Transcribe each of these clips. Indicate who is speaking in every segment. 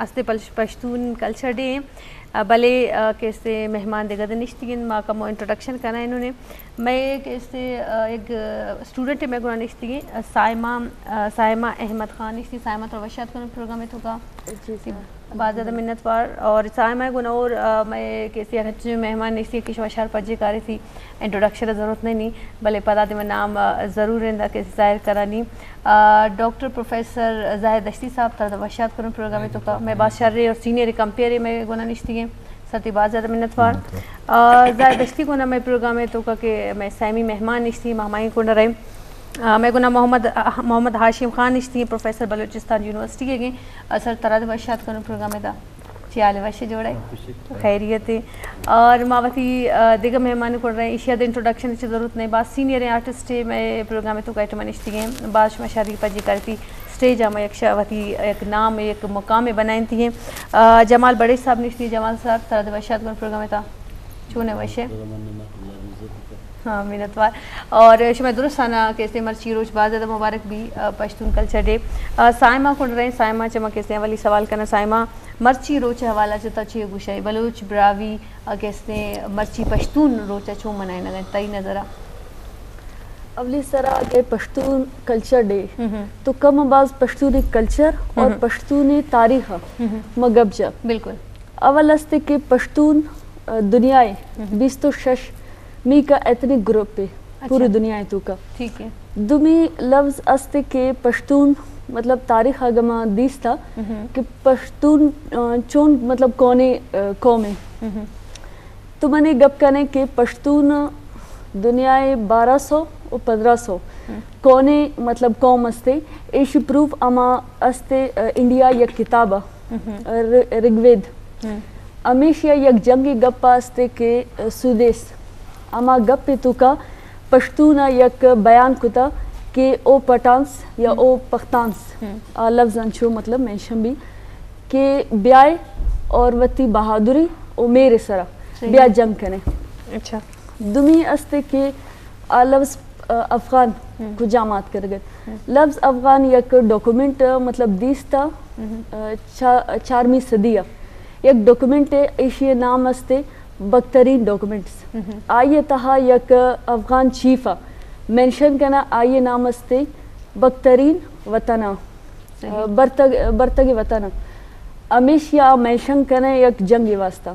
Speaker 1: استے Pashtun culture day بلے کہ سے مہمان دے گدن نشتگین ما کا مو انٹروڈکشن کرنا انہوں نے میں کہ سے ایک اسٹوڈنٹ میں گنا نشتگی سائمہ احمد خان نشتی سائمہ تروشات کرنے پروگرام میں تو کا بعد زیادہ منت وار اور سائمہ گنا اور میں کہ سے اگر مہمان نشتی کی شوشار پجے کاری تھی انٹروڈکشن ضرورت نہیں بلے پتا دے میں نام ضرور رہندا کہ ظاہر کرانی ڈاکٹر پروفیسر زاہد دشتی صاحب تروشات کرنے پروگرام میں تو کا میں بات شر رہے اور سینئر کمپیئر میں گنا نشتی ستی بات زیادہ منت وار زاہد دشتی کو نا میں پروگرام ہے تو کہ میں سیمی مہمان نشتی مہمائی کو نہ رہے میں گنا محمد ہاشم خان نشتی پروفیسر بلوچستان یونیورسٹی کے گئے سر تراد وشات کرنے پروگرام ہے چیال وشے جوڑے خیریت ہے اور ماوتی دیگر مہمان کو رہے اشیاء دے انٹروڈکشن کی ضرورت نہیں بعض سینئر آرٹسٹ میں پروگرام ہے تو کائٹ منشتی ہیں بعض مشاہدی پجی کرتی اسٹیج ہم ایک شاوتی ایک نام ایک مقام بنائیں تھی ہیں جمال بڑے صاحب نشتی جمال صاحب تراد وشات کرنے پروگرام ہے تھا چونے وشے ہاں منتوار اور شمع درستانہ کیسے مرچی روچ بعض زیادہ مبارک بھی پشتون کلچر ڈے سائمہ کو رہے سائمہ چمہ کیسے والی سوال کرنا سائمہ مرچی روچ حوالہ چتا چیئے گوشائی بلوچ براوی کیسے مرچی پشتون روچا چون منائے نگا تائی نظرہ
Speaker 2: اولی سرا کہ پشتون کلچر ڈے تو کم باز پشتونی کلچر اور پشتونی تاریخ مگب جا
Speaker 1: بالکل
Speaker 2: اول استے کہ پشتون دنیای 26 می کا ایتنک گروپ پہ پوری دنیا تو کا
Speaker 1: ٹھیک ہے
Speaker 2: دمی لفظ استے کے پشتون مطلب تاریخ آگما دیس تھا کہ پشتون چون مطلب کونے قوم ہے تو میں نے گپ کرنے کہ پشتون دنیا 1200 و 1500 کونے مطلب قوم استے ایشی پروف اما استے انڈیا یک کتابہ رگوید امیشیا یک جنگی گپا استے کے سودیس اما گپ تو کا پشتونا یک بیان کتا کہ او پٹانس یا او پختانس لفظ انچو مطلب مینشن بھی کہ بیائے اور وتی بہادری او میرے سرا بیا جنگ کنے
Speaker 1: اچھا
Speaker 2: دمی استے کہ لفظ افغان کو جامعات کر گئے لفظ افغان یک ڈاکومنٹ مطلب دیستا 4ویں صدیہ یک ڈاکومنٹ ایشی نام استے بکترین ڈاکومنٹس آئیے تہا یک افغان چیفا مینشن کنا آئیے نام استے بکترین وطنہ برتگ وطنہ امیشیا مینشن کنے یک جنگی واسطہ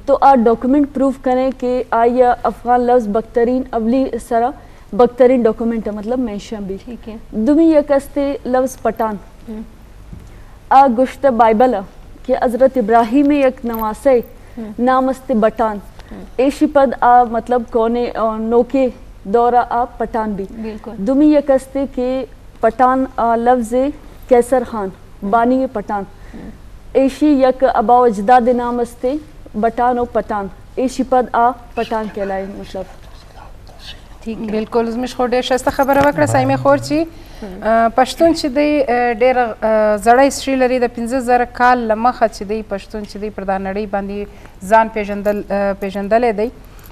Speaker 2: تو آ ڈاکومنٹ پروف کنے کہ آئیے افغان لفظ بکترین اولی سرا بکترین ڈاکومنٹ مطلب مینشن بھی دمی یک استے لفظ پٹان آ گشت بائبل کہ حضرت ابراہیم یک نواسے نام استے بٹان ایشی پد آ مطلب کونے نوکے دورہ آ پٹان بھی دمی یک استے کہ پٹان لفظ کیسر خان بانی پٹان ایشی یک ابا اجداد نام استے بٹان و پٹان ایشی پد آ پٹان کہلائے مطلب
Speaker 3: بالکل زمش خو ډیر شسته خبره وکړه سایمه خور چې پښتون چې دی ډیر زړه هیستري لري د 15000 کال لمخه چې دی پښتون چې دی پر دا نړۍ باندې ځان پیژندلی دی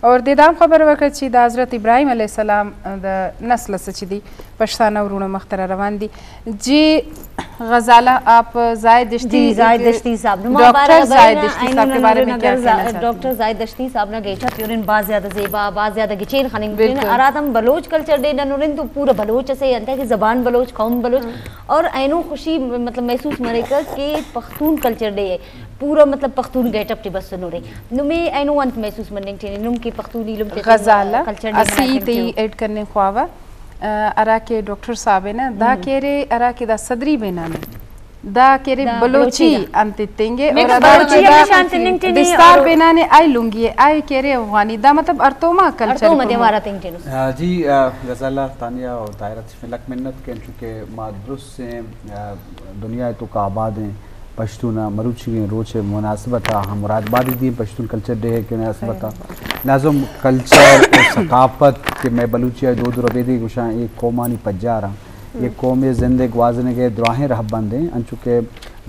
Speaker 3: اور د دام خبره وکړه چې د حضرت ابراهیم علیه السلام د نسل څخه چې دی پښتانه ورونه مخته را روان دي جی غزالہ آپ زاہد دشتی صاحب ڈاکٹر زاہد دشتی صاحب کے بارے میں کیا کہنا چاہتے ہیں
Speaker 4: ڈاکٹر زاہد دشتی صاحب نے گیٹا پیورن باز زیادہ زیبا باز زیادہ گچین خاننگ بلین ارادم بلوچ کلچر دے نورن تو پورا بلوچ سے انتا کہ زبان بلوچ قوم بلوچ اور اینو خوشی مطلب محسوس مرے کر کہ پختون کلچر دے پورا مطلب پختون گیٹ اپ ٹی بس نورے نمی اینو انت محسوس مننگ ٹی نم کی پختونی لم تے
Speaker 3: غزالہ اسی تی ایڈ کرنے خواہا ارا کے ڈاکٹر صاحب ہے نا دا کیرے ارا کے دا صدری بینانے دا کیرے بلوچی انتی تنگے اور ادا دستار بینانے آئی لنگی ہے آئی کیرے افغانی دا مطلب ارتوما کلچر
Speaker 5: جی غزالہ ثانیہ اور دائرت لک منت کے چونکہ مادرس سے دنیا تو کا آباد ہیں پشتون مروچی روچ مناسبت ہم مراد بادی دی پشتون کلچر ڈے کے مناسبت لازم کلچر ثقافت کہ میں بلوچیا دو رویدی گشاں ایک قومانی پجا رہا یہ قوم زندگ وازنے کے دراہیں رہ بند ہیں ان چونکہ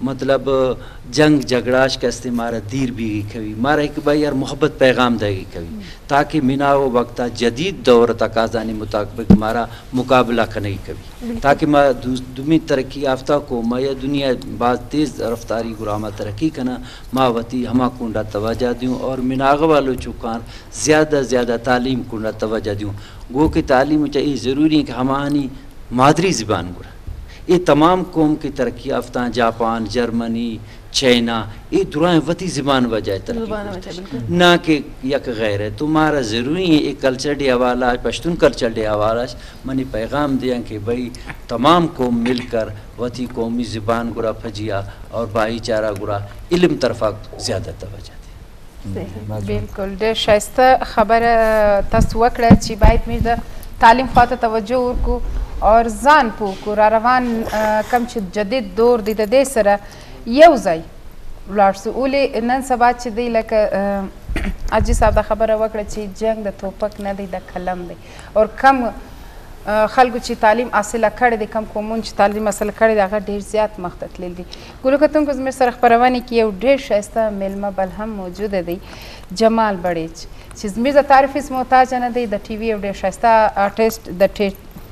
Speaker 6: مطلب جنگ جگڑاش کا استعمال دیر بھی کبھی مارا ایک بھائی یار محبت پیغام دے گی کبھی تاکہ منا و وقتا جدید دور تقاضانی مطابق ہمارا مقابلہ کرنے کبھی تاکہ ما دمی ترقی یافتہ کو ما یا دنیا بعض تیز رفتاری گرامہ ترقی کنا ما وتی ہما کنڈا توجہ دیوں اور مناغ والو چکان زیادہ تعلیم کنڈا توجہ دیوں گو کہ تعلیم چاہیے ضروری ہے کہ ہمانی مادری زبان گرا یہ تمام قوم کی ترقی یافتہ جاپان جرمنی چائنا یہ درائیں وتی زبان وجہ ترقی نہ کہ یک غیر ہے تمہارا ضروری ہے ایک کلچر ڈے حوالہ پشتون کلچر ڈے حوالہ منی پیغام دیا کہ بھائی تمام قوم مل کر وتی قومی زبان گرا پھجیا اور بھائی چارہ گرا علم طرفہ زیادہ توجہ دیا.
Speaker 3: بالکل ډېر ښایسته خبره تاسو وکړه چې باید موږ د تعلیم خواته توجه ورکړو اور ځان پوه کړو را روان کم چې جدید دور دی د دې سره یو ځای ولاړ سو ولې نن سبا چې دی لکه حاجي صاحب دا خبره وکړه چې جنګ د توپک نه دی د قلم دی اور کم خلکو چې تعلیم حاصله کړې دی کم قومون چې تعلیم حاصله کړې دی هغه ډېر زیات مخته تللي دي. ګلو کتونکو زموږ سره خپرونې کې یو ډېر ښایسته میلمه بل هم موجوده دی جمال بړیچ چې زموږ د تعریف هېڅ محتاجه نه دی د ټي وي یو ډېر ښایسته آرټسټ د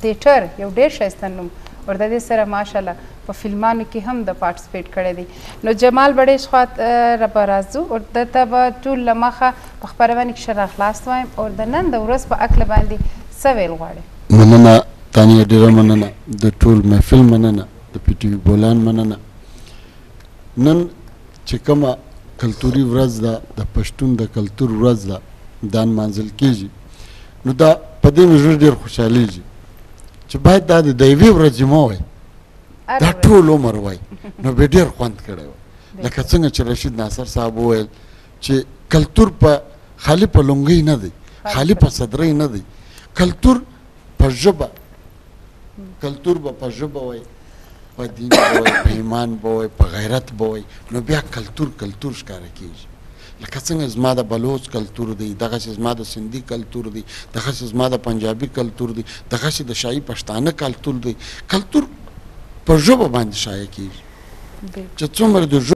Speaker 3: تیټر یو ډېر ښایسته نوم اور د دې سره ماشاءالله په فلمانو کې هم د پارټیسپیټ کړی دی. نو جمال بړیچ خواته را به راځو اور دته به ټول له مخه په خپرونې کې ښه راخلاص وایم اور د نن د ورځ په هکله باندې څه ویل غواړې؟
Speaker 7: مننه تانیه ډیره مننه د ټول محفل مننه د پی ټي وي بولان مننه. نن چې کومه کلتوري ورځ ده د پښتون د کلتور ورځ ده دا نمانځل کېږي نو دا په دې مې زړه ډېر خوشحالېږي چې باید دا د یوې ورځې مه وایي دا ټول عمر وایي نو بیا ډېر خوند کړی وای لکه څنګه چې رشید ناصر صاحب وویل چې کلتور په خالي په لونګۍ نه دی خالي په صدرۍ نه دی کلتور په ژبه کلتور به په ژبه وای په دین به وای په ایمان به وای په غیرت به وای نو بیا کلتور ښکاره کېږي لکه څنګه زما د بلوچ کلتور دی دغسې زما د سندي کلتور دی دغسې زما د پنجابي کلتور دی دغسې د شاهي پښتانه کلتور دی کلتور په ژبه باندې شایع کېږي چې څومره د